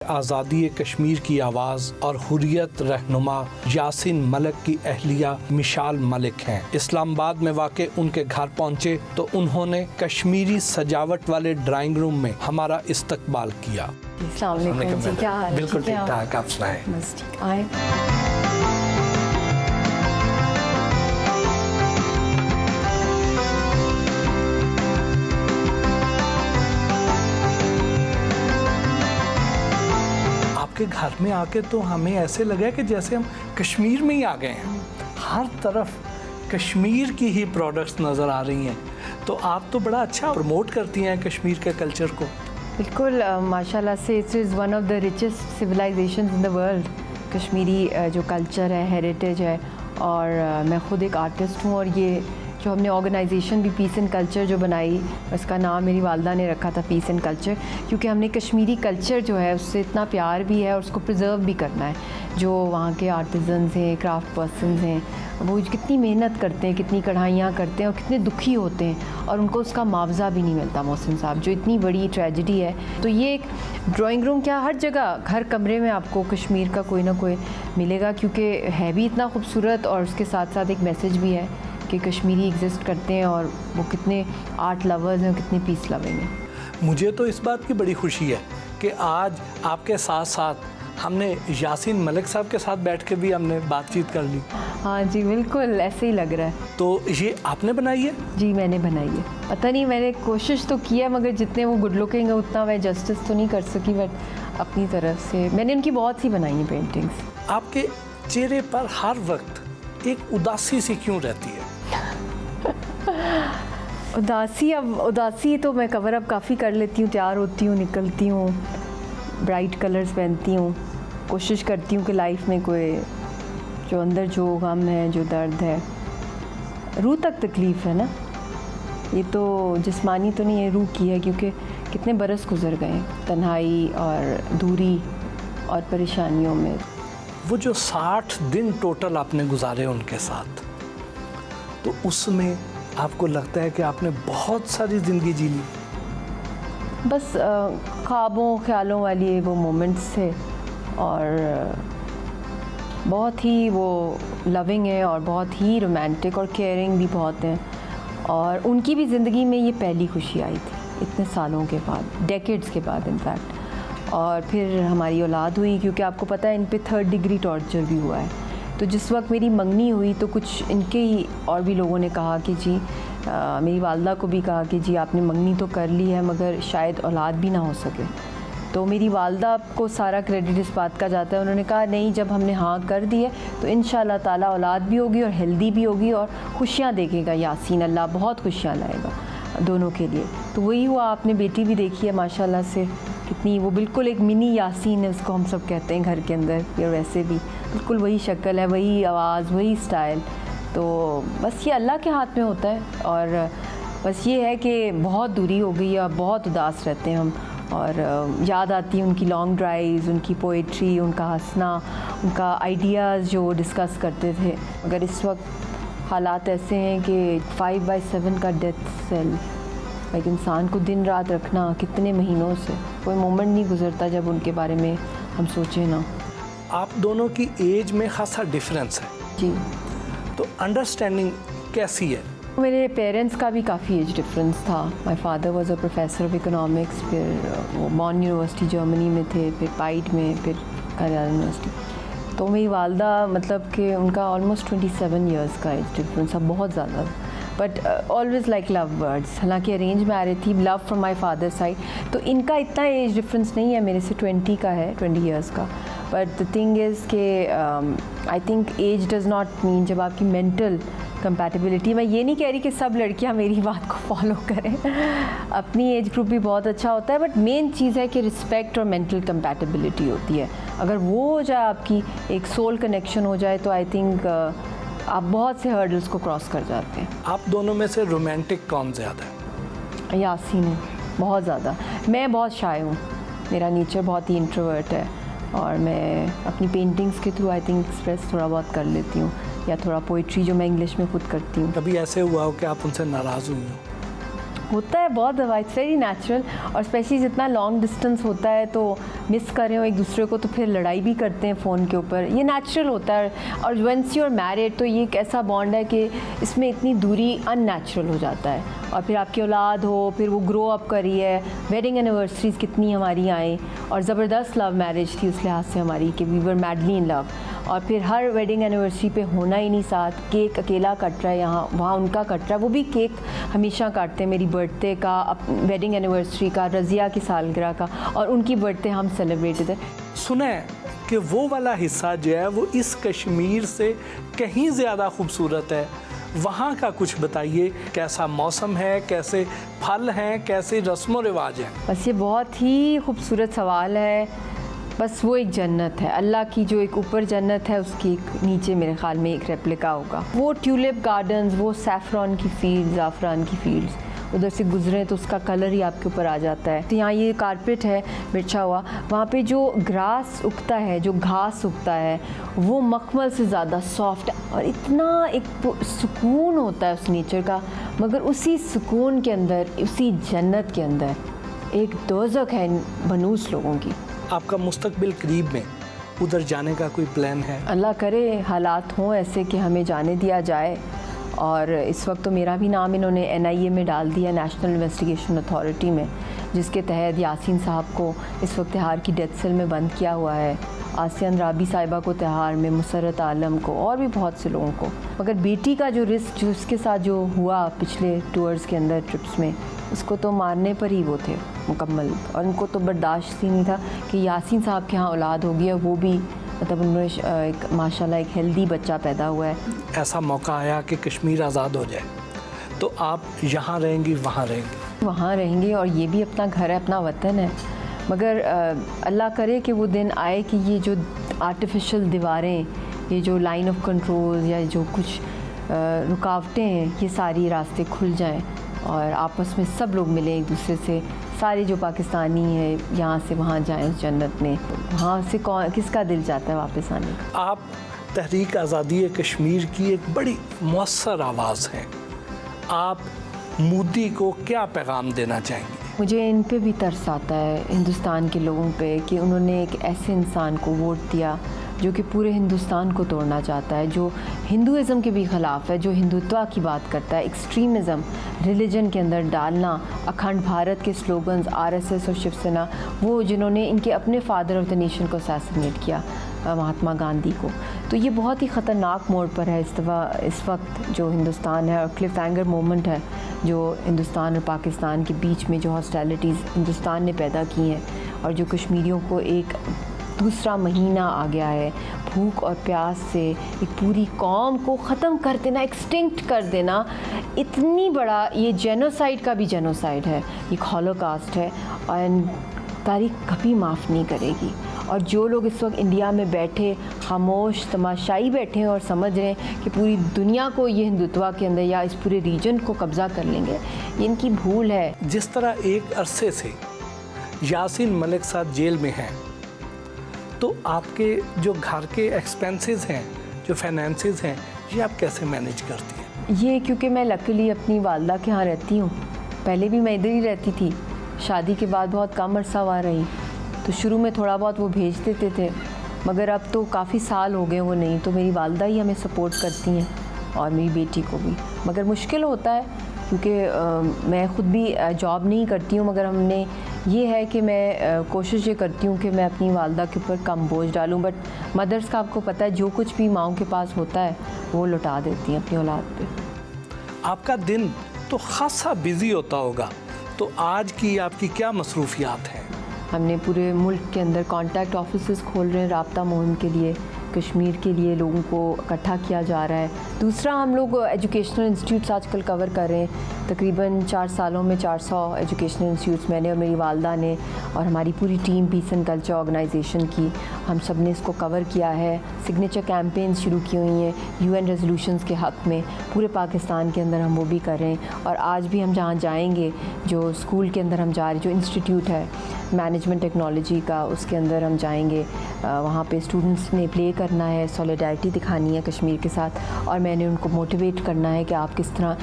आज़ादी कश्मीर की आवाज़ और हुर्रियत रहनुमा यासीन मलिक की अहलिया मिशाल मलिक हैं। इस्लामाबाद में वाक़ उनके घर पहुँचे तो उन्होंने कश्मीरी सजावट वाले ड्राइंग रूम में हमारा इस्तकबाल किया। अस्सलाम वालेकुम जी, क्या हाल है? बिल्कुल ठीक ठाक, आप सुनाएं? बस ठीक। आए आपके घर में आके तो हमें ऐसे लगा कि जैसे हम कश्मीर में ही आ गए हैं। हर तरफ कश्मीर की ही प्रोडक्ट्स नज़र आ रही हैं, तो आप तो बड़ा अच्छा प्रमोट करती हैं कश्मीर के कल्चर को। बिल्कुल, माशाल्लाह से it is one of the richest civilisations in the world. Kashmiri जो कल्चर है, हेरिटेज है, और मैं ख़ुद एक आर्टिस्ट हूँ। और ये जो हमने ऑर्गेनाइजेशन भी पीस एंड कल्चर जो बनाई, उसका नाम मेरी वालदा ने रखा था पीस एंड कल्चर, क्योंकि हमने कश्मीरी कल्चर जो है उससे इतना प्यार भी है और उसको प्रिजर्व भी करना है। जो वहाँ के आर्टिजन्स हैं, क्राफ्ट पर्सनस हैं, वो कितनी मेहनत करते हैं, कितनी कढ़ाइयाँ करते हैं और कितने दुखी होते हैं, और उनको उसका मुआवजा भी नहीं मिलता। मोहसिन साहब, जो इतनी बड़ी ट्रेजेडी है। तो ये एक ड्राइंग रूम क्या, हर जगह, हर कमरे में आपको कश्मीर का कोई ना कोई मिलेगा, क्योंकि है भी इतना खूबसूरत और उसके साथ साथ एक मैसेज भी है कि कश्मीरी एग्जिस्ट करते हैं और वो कितने आर्ट लवर्स हैं, कितने पीस लविंग हैं। मुझे तो इस बात की बड़ी खुशी है कि आज आपके साथ साथ हमने यासीन मलिक साहब के साथ बैठ के भी हमने बातचीत कर ली। हाँ जी, बिल्कुल ऐसे ही लग रहा है। तो ये आपने बनाई है? जी, मैंने बनाई है। पता नहीं, मैंने कोशिश तो की है, मगर जितने वो गुड लुकिंग है उतना मैं जस्टिस तो नहीं कर सकी, बट अपनी तरफ से मैंने उनकी बहुत सी बनाई हैं पेंटिंग्स। आपके चेहरे पर हर वक्त एक उदासी सी क्यों रहती है? उदासी तो मैं कवर अप काफ़ी कर लेती हूँ, तैयार होती हूँ, निकलती हूँ, ब्राइट कलर्स पहनती हूँ, कोशिश करती हूँ कि लाइफ में कोई जो अंदर जो गम है, जो दर्द है, रूह तक तकलीफ़ है ना, ये तो जिस्मानी तो नहीं है, रूह की है, क्योंकि कितने बरस गुजर गए तन्हाई और दूरी और परेशानियों में। वो जो 60 दिन टोटल आपने गुजारे उनके साथ, तो उसमें आपको लगता है कि आपने बहुत सारी ज़िंदगी जी ली? बस ख्वाबों ख्यालों वाली वो मोमेंट्स थे, और बहुत ही वो लविंग है और बहुत ही रोमांटिक और केयरिंग भी बहुत हैं। और उनकी भी ज़िंदगी में ये पहली खुशी आई थी इतने सालों के बाद, डेकेड्स के बाद इनफैक्ट। और फिर हमारी औलाद हुई, क्योंकि आपको पता है इन पे 3rd डिग्री टॉर्चर भी हुआ है। तो जिस वक्त मेरी मंगनी हुई तो कुछ इनके ही और भी लोगों ने कहा कि जी, मेरी वालदा को भी कहा कि जी आपने मंगनी तो कर ली है, मगर शायद औलाद भी ना हो सके। तो मेरी वालदा को सारा क्रेडिट इस बात का जाता है। उन्होंने कहा नहीं, जब हमने हाँ कर दी है तो इंशाल्लाह ताला औलाद भी होगी और हेल्दी भी होगी और खुशियाँ देखेगा यासीन, अल्लाह बहुत खुशियाँ लाएगा दोनों के लिए। तो वही हुआ। आपने बेटी भी देखी है माशाल्लाह से, कितनी वो बिल्कुल एक मिनी यासीन है, उसको हम सब कहते हैं घर के अंदर, या वैसे भी बिल्कुल वही शक्ल है, वही आवाज़, वही स्टाइल। तो बस ये अल्लाह के हाथ में होता है। और बस ये है कि बहुत दूरी हो गई है, बहुत उदास रहते हैं हम, और याद आती है उनकी लॉन्ग ड्राइव्स, उनकी पोइट्री, उनका हंसना, उनका आइडियाज़ जो डिस्कस करते थे। मगर इस वक्त हालात ऐसे हैं कि 5/7 का डेथ सेल, लाइक इंसान को दिन रात रखना कितने महीनों से, कोई मोमेंट नहीं गुजरता जब उनके बारे में हम सोचें ना। आप दोनों की एज में खासा डिफरेंस है जी। तो अंडरस्टैंडिंग कैसी है? मेरे पेरेंट्स का भी काफ़ी एज डिफरेंस था। My father was a professor of economics, फिर वो बॉन यूनिवर्सिटी जर्मनी में थे, फिर पाइट में, फिर कनाडा यूनिवर्सिटी। तो मेरी वालदा मतलब कि उनका ऑलमोस्ट 27 ईयर्स का एज डिफरेंस था, बहुत ज़्यादा। But always like love birds. हालांकि अरेंज मैरिज थी, love from my father side, तो इनका इतना एज डिफरेंस नहीं है, मेरे से 20 का है, 20 ईयर्स का। बट द थिंग इज़ कि I think age does not mean, जब आपकी मेंटल कंपैटिबिलिटी, मैं ये नहीं कह रही कि सब लड़कियां मेरी बात को फॉलो करें, अपनी एज ग्रुप भी बहुत अच्छा होता है, बट मेन चीज़ है कि रिस्पेक्ट और मेंटल कंपैटिबिलिटी होती है। अगर वो हो जाए, आपकी एक सोल कनेक्शन हो जाए, तो आई थिंक आप बहुत से हर्डल्स को क्रॉस कर जाते हैं। आप दोनों में से रोमांटिक कौन ज़्यादा है? यासीन है, बहुत ज़्यादा। मैं बहुत शाय हूँ, मेरा नेचर बहुत ही इंट्रोवर्ट है, और मैं अपनी पेंटिंग्स के थ्रू आई थिंक एक्सप्रेस थोड़ा बहुत कर लेती हूँ, या थोड़ा पोइट्री जो मैं इंग्लिश में खुद करती हूँ। कभी ऐसे हुआ हो कि आप उनसे नाराज़ हुई हो? होता है बहुत दफ़ा, इट्स वेरी नेचुरल। और स्पेशली जितना लॉन्ग डिस्टेंस होता है तो मिस कर रहे हो एक दूसरे को तो फिर लड़ाई भी करते हैं फ़ोन के ऊपर, ये नेचुरल होता है। और वंस यू आर मैरिड तो ये एक ऐसा बॉन्ड है कि इसमें इतनी दूरी अननेचुरल हो जाता है। और फिर आपकी औलाद हो, फिर वो ग्रो अप करी है, वेडिंग एनिवर्सरीज़ कितनी हमारी आई, और ज़बरदस्त लव मैरिज थी उस लिहाज से हमारी कि we were madly in love. और फिर हर वेडिंग एनिवर्सरी पे होना ही नहीं साथ, केक अकेला कट रहा है, यहाँ वहाँ उनका कट रहा है, वो भी केक हमेशा काटते हैं, मेरी बर्थडे का, वेडिंग एनिवर्सरी का, रज़िया की सालगिरह का, और उनकी बर्थडे हम सेलिब्रेटेड है। सुने कि वो वाला हिस्सा जो है वो इस कश्मीर से कहीं ज़्यादा खूबसूरत है, वहाँ का कुछ बताइए, कैसा मौसम है, कैसे फल हैं, कैसे रस्म व रिवाज हैं? बस ये बहुत ही खूबसूरत सवाल है। बस वो एक जन्नत है, अल्लाह की जो एक ऊपर जन्नत है उसकी एक नीचे मेरे ख्याल में एक रेप्लिका होगा। वो ट्यूलिप गार्डन्स, वो सैफ़रॉन की फील्ड्स, ज़ाफ़रान की फील्ड्स, उधर से गुजरें तो उसका कलर ही आपके ऊपर आ जाता है। तो यहाँ ये कारपेट है बिछा हुआ, वहाँ पे जो ग्रास उगता है, जो घास उगता है, वो मखमल से ज़्यादा सॉफ्ट, और इतना एक सुकून होता है उस नेचर का। मगर उसी सुकून के अंदर, उसी जन्नत के अंदर एक दोज़ख है इन बनूस लोगों की। आपका मुस्तकबिल करीब में उधर जाने का कोई प्लान है? अल्लाह करे हालात हों ऐसे कि हमें जाने दिया जाए। और इस वक्त तो मेरा भी नाम इन्होंने NIA में डाल दिया, नेशनल इन्वेस्टिगेशन अथॉरिटी में, जिसके तहत यासीन साहब को इस वक्त तिहाड़ की डेथ सेल में बंद किया हुआ है, आसिया अंद्राबी साहिबा को तिहाड़ में, मुसर्रत आलम को, और भी बहुत से लोगों को। मगर बेटी का जो रिस्क जो उसके साथ जो हुआ पिछले टूर्स के अंदर, ट्रिप्स में, उसको तो मारने पर ही वो थे मुकम्मल, और उनको तो बर्दाश्त ही नहीं था कि यासीन साहब के यहाँ औलाद होगी, और वो भी मतलब उन्होंने एक माशाल्लाह एक हेल्दी बच्चा पैदा हुआ है। ऐसा मौका आया कि कश्मीर आज़ाद हो जाए तो आप यहाँ रहेंगी, वहाँ रहेंगी? वहाँ रहेंगे, और ये भी अपना घर है, अपना वतन है। मगर अल्लाह करे कि वो दिन आए कि ये जो आर्टिफिशियल दीवारें, ये जो लाइन ऑफ कंट्रोल या जो कुछ रुकावटें हैं, ये सारी रास्ते खुल जाएं और आपस में सब लोग मिलें एक दूसरे से। सारे जो पाकिस्तानी हैं यहाँ से वहाँ जाएं उस जन्नत में, वहाँ से कौन किसका दिल चाहता है वापस आने का। आप तहरीक आज़ादी कश्मीर की एक बड़ी मौसर आवाज़ हैं, आप मोदी को क्या पैगाम देना चाहेंगे? मुझे इन पे भी तरस आता है, हिंदुस्तान के लोगों पे, कि उन्होंने एक ऐसे इंसान को वोट दिया जो कि पूरे हिंदुस्तान को तोड़ना चाहता है, जो हिंदुइज़्म के भी ख़िलाफ़ है, जो हिंदुत्व की बात करता है, एक्सट्रीमिज़म रिलीजन के अंदर डालना, अखंड भारत के स्लोगन्स, RSS और शिवसेना, वो जिन्होंने इनके अपने फादर ऑफ द नेशन को असैसिनेट किया, महात्मा गांधी को। तो ये बहुत ही ख़तरनाक मोड़ पर है इस वक्त जो हिंदुस्तान है, और क्लिफ हैंगर मोमेंट है जो हिंदुस्तान और पाकिस्तान के बीच में जो हॉस्टिलिटीज़ हिंदुस्तान ने पैदा की हैं, और जो कश्मीरियों को एक दूसरा महीना आ गया है, भूख और प्यास से एक पूरी कौम को ख़त्म कर देना, एक्सटिंक्ट कर देना, इतनी बड़ा ये जेनोसाइड का भी जेनोसाइड है, ये हॉलोकास्ट है, और तारीख कभी माफ़ नहीं करेगी। और जो लोग इस वक्त इंडिया में बैठे खामोश तमाशाई बैठे हैं और समझ रहे हैं कि पूरी दुनिया को ये हिंदुत्व के अंदर या इस पूरे रीजन को कब्ज़ा कर लेंगे, ये इनकी भूल है। जिस तरह एक अरसे से यासीन मलिक साहब जेल में हैं, तो आपके जो घर के एक्सपेंसेस हैं, जो फाइनेंसेस हैं, ये आप कैसे मैनेज करती हैं? ये क्योंकि मैं लकीली अपनी वालदा के यहाँ रहती हूँ, पहले भी मैं इधर ही रहती थी, शादी के बाद बहुत कम अरसा वहाँ रही, तो शुरू में थोड़ा बहुत वो भेज देते थे, मगर अब तो काफ़ी साल हो गए वो नहीं, तो मेरी वालदा ही हमें सपोर्ट करती हैं और मेरी बेटी को भी। मगर मुश्किल होता है क्योंकि मैं ख़ुद भी जॉब नहीं करती हूँ, मगर हमने ये है कि मैं कोशिश ये करती हूँ कि मैं अपनी वालदा के ऊपर कम बोझ डालूँ, बट मदर्स का आपको पता है जो कुछ भी माँओं के पास होता है वो लौटा देती हैं अपनी औलाद पे। आपका दिन तो ख़ासा बिज़ी होता होगा, तो आज की आपकी क्या मसरूफियात हैं? हमने पूरे मुल्क के अंदर कॉन्टैक्ट ऑफिसेज़ खोल रहे हैं राब्ता मुहिम के लिए, कश्मीर के लिए लोगों को इकट्ठा किया जा रहा है। दूसरा, हम लोग एजुकेशनल इंस्टीट्यूट्स आजकल कवर कर रहे हैं, तकरीबन 4 सालों में 400 एजुकेशनल इंस्टीट्यूट्स मैंने और मेरी वालदा ने और हमारी पूरी team peace and culture organisation की, हम सब ने इसको कवर किया है। सिग्नेचर कैंपेन शुरू की हुई हैं UN रेजोल्यूशंस के हक़ में, पूरे पाकिस्तान के अंदर हम वो भी कर रहे हैं। और आज भी हम जहाँ जाएंगे, जो स्कूल के अंदर हम जा रहे, जो इंस्टीट्यूट है मैनेजमेंट टेक्नोलॉजी का, उसके अंदर हम जाएंगे, वहाँ पे स्टूडेंट्स ने प्ले करना है, सॉलिडारिटी दिखानी है कश्मीर के साथ, और मैंने उनको मोटिवेट करना है कि आप किस तरह